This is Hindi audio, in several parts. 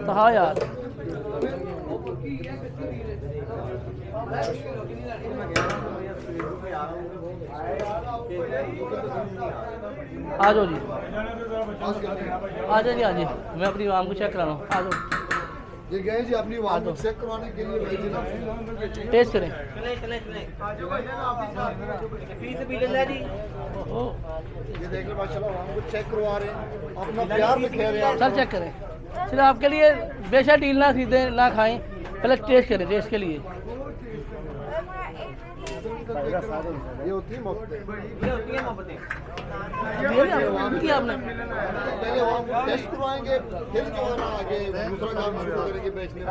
तो हाँ यार आ जाओ जी, आ जाओ जी, आ जाइए। मैं अपनी आम को चेक करा रहा हूँ। आ जाओ, ये गए जी अपनी वाम को चेक करवाने के लिए भेजे ना। टेस्ट करें। ये देख लो माशाल्लाह वाम को चेक करवा रहे हैं, अपना प्यार दिखा रहे हैं। सर चेक करें। सिर्फ आपके लिए बेशक डील ना खरीदें ना खाएं, पहले टेस्ट करें टेस्ट के लिए। ये होती है मोहब्बतें। की आपने पहले वाम को टेस्ट करवाएंगे, फिर जो है ना आगे दूसरा काम शुरू करेंगे बेचने का।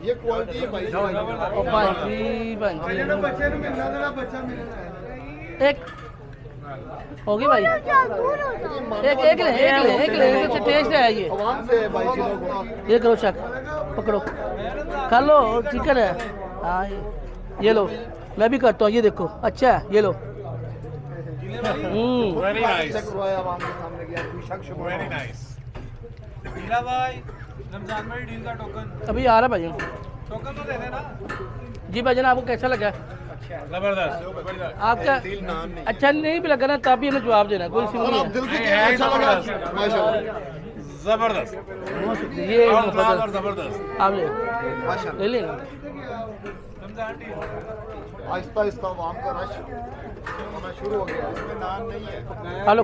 ये क्वालिटी है भाई। एक होगी भाई, एक एक ले टेस्ट है ये। आवाम से है भाई जिलों को। ये करो चेक, पकड़ो खा लो, चिकन है। हाँ ये लो, मैं भी करता हूँ। ये देखो अच्छा है, ये लो। Very nice. चेक करवाया आवाम के सामने किया, कोई शक शुबहा Very nice. नीला भाई, रमजान में डील का टोकन अभी आ रहा है भाई। टोकन तो दे देना। जी भाईजान आपको कैसा लगा? जबरदस्त। आपका अच्छा नहीं भी लगा ना, तब भी हमें जवाब देना, कोई इशू और नहीं आप है। दिल से कितना अच्छा लगा माशाल्लाह। जबरदस्त। बहुत शुक्रिया। ये और जबरदस्त। आप ले माशाल्लाह ले लेना। रमजान डील। आहिस्ता आहिस्ता आवाम का रश होना शुरू हो गया, इसमें नाम नहीं है। हेलो